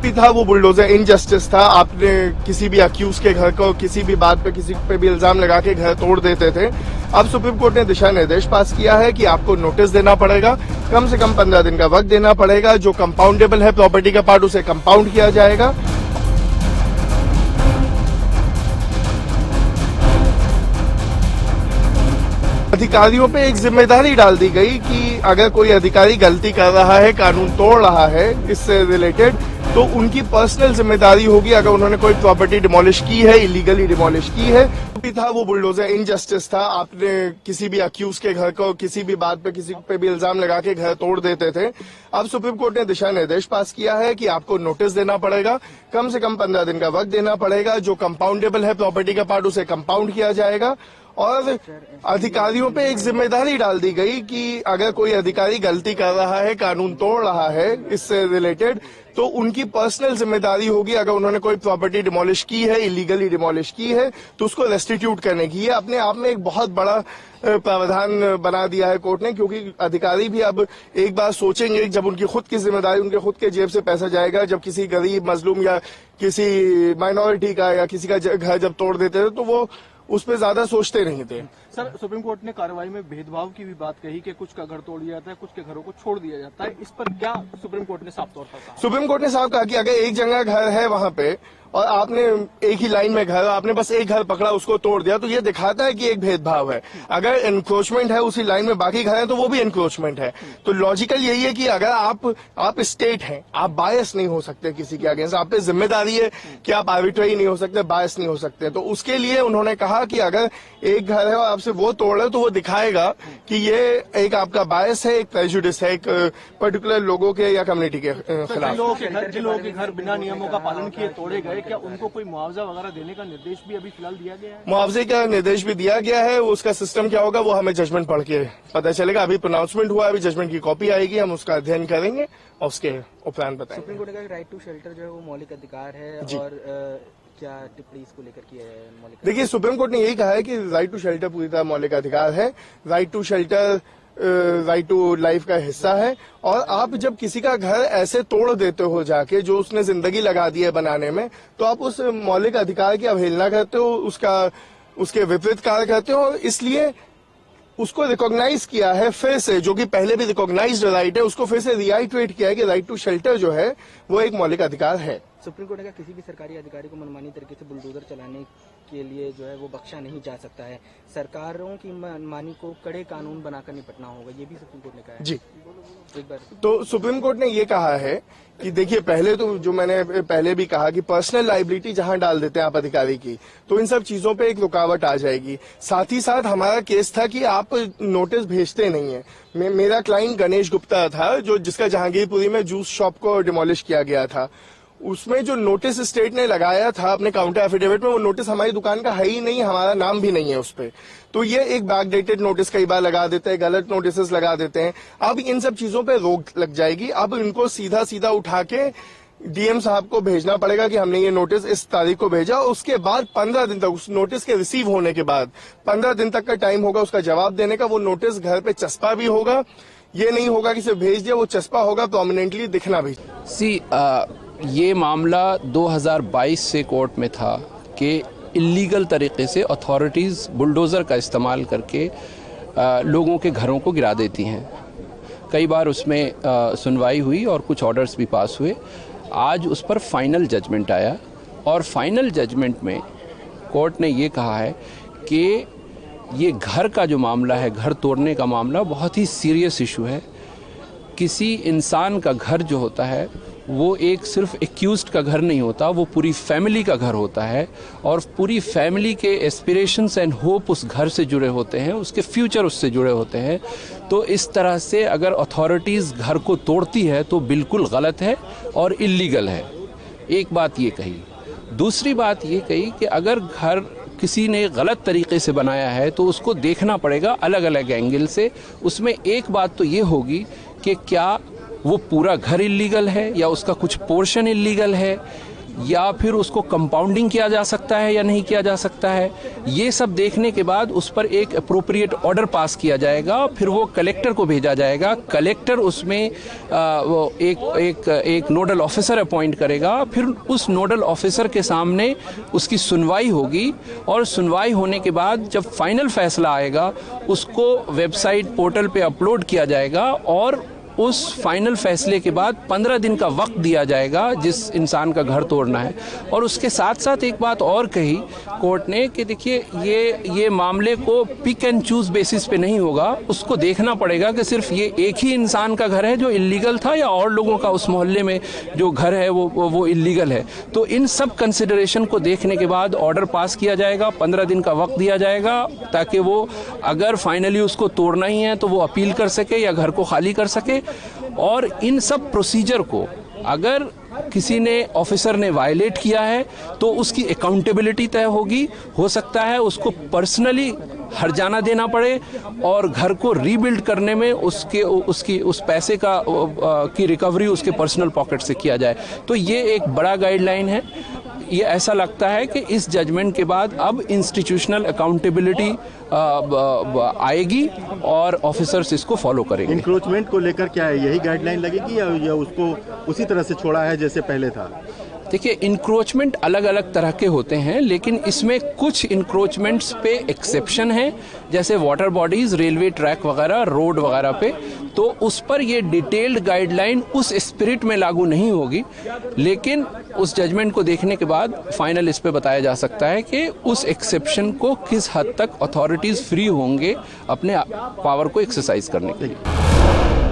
भी था वो बुलडोजर इनजस्टिस था। आपने किसी भी अक्यूज के घर को किसी भी बात पे किसी पे भी इल्जाम लगा के घर तोड़ देते थे। अब सुप्रीम कोर्ट ने दिशा निर्देश पास किया है कि आपको नोटिस देना पड़ेगा, कम से कम 15 दिन का वक्त देना पड़ेगा। जो कंपाउंडेबल है प्रॉपर्टी का पार्ट उसे कंपाउंड किया जाएगा। अधिकारियों पे एक जिम्मेदारी डाल दी गई कि अगर कोई अधिकारी गलती कर रहा है, कानून तोड़ रहा है इससे रिलेटेड, तो उनकी पर्सनल जिम्मेदारी होगी। अगर उन्होंने कोई प्रॉपर्टी डिमोलिश की है, इलीगली डिमोलिश की है, भी था वो बुलडोजर इनजस्टिस था। आपने किसी भी अक्यूज के घर को किसी भी बात पे किसी पे भी इल्जाम लगा के घर तोड़ देते थे। अब सुप्रीम कोर्ट ने दिशा निर्देश पास किया है कि आपको नोटिस देना पड़ेगा, कम से कम 15 दिन का वक्त देना पड़ेगा। जो कंपाउंडेबल है प्रॉपर्टी का पार्ट उसे कंपाउंड किया जाएगा। और अधिकारियों पे एक जिम्मेदारी डाल दी गई कि अगर कोई अधिकारी गलती कर रहा है, कानून तोड़ रहा है इससे रिलेटेड, तो उनकी पर्सनल जिम्मेदारी होगी। अगर उन्होंने कोई प्रॉपर्टी डिमोलिश की है, इलीगली डिमोलिश की है, तो उसको रेस्टिट्यूट करने की। ये अपने आप में एक बहुत बड़ा प्रावधान बना दिया है कोर्ट ने, क्योंकि अधिकारी भी अब एक बार सोचेंगे जब उनकी खुद की जिम्मेदारी, उनके खुद के जेब से पैसा जाएगा। जब किसी गरीब मजलूम या किसी माइनॉरिटी का या किसी का घर जब तोड़ देते थे तो वो उस पर ज्यादा सोचते नहीं थे। सर, सुप्रीम कोर्ट ने कार्रवाई में भेदभाव की भी बात कही कि कुछ का घर तोड़ दिया जाता है, कुछ के घरों को छोड़ दिया जाता है। इस पर क्या सुप्रीम कोर्ट ने साफ तौर पर कहा? सुप्रीम कोर्ट ने साफ कहा कि अगर एक जगह घर है वहां पे और आपने एक ही लाइन में घर, आपने बस एक घर पकड़ा उसको तोड़ दिया, तो ये दिखाता है कि एक भेदभाव है। अगर एनक्रोचमेंट है उसी लाइन में बाकी घर है तो वो भी एनक्रोचमेंट है। तो लॉजिकल यही है कि अगर आप स्टेट हैं, आप बायस नहीं हो सकते किसी के अगेंस्ट, आप पे जिम्मेदारी है कि आप आर्बिट्रेरी नहीं हो सकते, बायस नहीं हो सकते। तो उसके लिए उन्होंने कहा कि अगर एक घर है और आपसे वो तोड़ रहे तो वो दिखाएगा कि ये एक आपका बायस है, एक प्रेजुडिस है, एक पर्टिकुलर लोगों के या कम्युनिटी के खिलाफ। जिन लोगों के घर बिना नियमों का पालन किए तोड़े गए, क्या उनको कोई मुआवजा वगैरह देने का निर्देश भी अभी फिलहाल दिया गया है? मुआवजे का निर्देश भी दिया गया है। उसका सिस्टम क्या होगा वो हमें जजमेंट पढ़ के पता चलेगा। अभी प्रोनाउंसमेंट हुआ, अभी जजमेंट की कॉपी आएगी, हम उसका अध्ययन करेंगे और उसके उपरांत बताएंगे। सुप्रीम कोर्ट का राइट टू शेल्टर जो है वो मौलिक अधिकार है, और क्या टिप्पणी इसको लेकर की है मौलिक? देखिए, सुप्रीम कोर्ट ने यही कहा है कि राइट टू शेल्टर पूरी तरह मौलिक अधिकार है। Right to shelter right to life का हिस्सा है। और आप जब किसी का घर ऐसे तोड़ देते हो जाके, जो उसने जिंदगी लगा दी है बनाने में, तो आप उस मौलिक अधिकार की अवहेलना करते हो, उसके विपरीत कार्य करते हो। इसलिए उसको रिकॉग्नाइज किया है फिर से, जो कि पहले भी रिकॉग्नाइज्ड राइट है, उसको फिर से रिआइट्रेट किया है कि राइट टू शेल्टर जो है वो एक मौलिक अधिकार है। सुप्रीम कोर्ट ने कहा किसी भी सरकारी अधिकारी को मनमानी तरीके से बुलडोजर चलाने के लिए जो है वो बख्शा नहीं जा सकता है। सरकारों की मनमानी को कड़े कानून बनाकर निपटना होगा, ये भी सुप्रीम कोर्ट ने कहा है। जी, एक बार तो सुप्रीम कोर्ट ने ये कहा है कि देखिए, पहले तो जो मैंने पहले भी कहा कि पर्सनल लाइबिलिटी जहां डाल देते हैं आप अधिकारी की, तो इन सब चीजों पे एक रुकावट आ जाएगी। साथ ही साथ हमारा केस था कि आप नोटिस भेजते नहीं है। मेरा क्लाइंट गणेश गुप्ता था, जिसका जहांगीरपुरी में जूस शॉप को डिमोलिश किया गया था। उसमें जो नोटिस स्टेट ने लगाया था अपने काउंटर एफिडेविट में, वो नोटिस हमारी दुकान का है ही नहीं, हमारा नाम भी नहीं है उस पे। तो ये एक बैकडेटेड नोटिस कई बार लगा देते हैं, गलत नोटिस लगा देते हैं। अब इन सब चीजों पे रोक लग जाएगी। अब इनको सीधा सीधा उठा के डीएम साहब को भेजना पड़ेगा कि हमने ये नोटिस इस तारीख को भेजा। उसके बाद 15 दिन तक, उस नोटिस के रिसीव होने के बाद 15 दिन तक का टाइम होगा उसका जवाब देने का। वो नोटिस घर पे चस्पा भी होगा, ये नहीं होगा कि सिर्फ भेज दिया, वो चस्पा होगा, प्रोमिनेंटली दिखना भी। ये मामला 2022 से कोर्ट में था कि इल्लीगल तरीके से अथॉरिटीज़ बुलडोज़र का इस्तेमाल करके लोगों के घरों को गिरा देती हैं। कई बार उसमें सुनवाई हुई और कुछ ऑर्डर्स भी पास हुए। आज उस पर फाइनल जजमेंट आया और फाइनल जजमेंट में कोर्ट ने ये कहा है कि ये घर का जो मामला है, घर तोड़ने का मामला बहुत ही सीरियस इशू है। किसी इंसान का घर जो होता है वो एक सिर्फ एक्यूज्ड का घर नहीं होता, वो पूरी फैमिली का घर होता है और पूरी फैमिली के एस्पिरेशंस एंड होप उस घर से जुड़े होते हैं, उसके फ्यूचर उससे जुड़े होते हैं। तो इस तरह से अगर अथॉरिटीज़ घर को तोड़ती है तो बिल्कुल गलत है और इल्लीगल है। एक बात ये कही। दूसरी बात ये कही कि अगर घर किसी ने गलत तरीके से बनाया है तो उसको देखना पड़ेगा अलग अलग एंगल से। उसमें एक बात तो ये होगी कि क्या वो पूरा घर इल्लीगल है या उसका कुछ पोर्शन इल्लीगल है, या फिर उसको कंपाउंडिंग किया जा सकता है या नहीं किया जा सकता है, ये सब देखने के बाद उस पर एक अप्रोप्रिएट ऑर्डर पास किया जाएगा, फिर वो कलेक्टर को भेजा जाएगा, कलेक्टर उसमें वो एक नोडल ऑफिसर अपॉइंट करेगा, फिर उस नोडल ऑफिसर के सामने उसकी सुनवाई होगी और सुनवाई होने के बाद जब फाइनल फैसला आएगा उसको वेबसाइट पोर्टल पे अपलोड किया जाएगा और उस फाइनल फैसले के बाद 15 दिन का वक्त दिया जाएगा जिस इंसान का घर तोड़ना है। और उसके साथ साथ एक बात और कही कोर्ट ने कि देखिए ये मामले को पिक एंड चूज बेसिस पे नहीं होगा, उसको देखना पड़ेगा कि सिर्फ ये एक ही इंसान का घर है जो इलीगल था या और लोगों का उस मोहल्ले में जो घर है वो इलीगल है। तो इन सब कंसिडरेशन को देखने के बाद ऑर्डर पास किया जाएगा, 15 दिन का वक्त दिया जाएगा ताकि वो अगर फाइनली उसको तोड़ना ही है तो वो अपील कर सके या घर को खाली कर सके। और इन सब प्रोसीजर को अगर किसी ने ऑफिसर ने वायलेट किया है तो उसकी अकाउंटेबिलिटी तय होगी, हो सकता है उसको पर्सनली हर्जाना देना पड़े और घर को रीबिल्ड करने में उस पैसे की रिकवरी उसके पर्सनल पॉकेट से किया जाए। तो ये एक बड़ा गाइडलाइन है। ये ऐसा लगता है कि इस जजमेंट के बाद अब इंस्टीट्यूशनल अकाउंटेबिलिटी आएगी और ऑफिसर्स इसको फॉलो करेंगे। इंक्रोचमेंट को लेकर क्या है, यही गाइडलाइन लगेगी या उसको उसी तरह से छोड़ा है जैसे पहले था? देखिए, इंक्रोचमेंट अलग अलग तरह के होते हैं, लेकिन इसमें कुछ इंक्रोचमेंट्स पे एक्सेप्शन है, जैसे वाटर बॉडीज, रेलवे ट्रैक वगैरह, रोड वगैरह पे, तो उस पर ये डिटेल्ड गाइडलाइन उस स्पिरिट में लागू नहीं होगी। लेकिन उस जजमेंट को देखने के बाद फाइनल इस पे बताया जा सकता है कि उस एक्सेप्शन को किस हद तक अथॉरिटीज फ्री होंगे अपने पावर को एक्सरसाइज करने के लिए।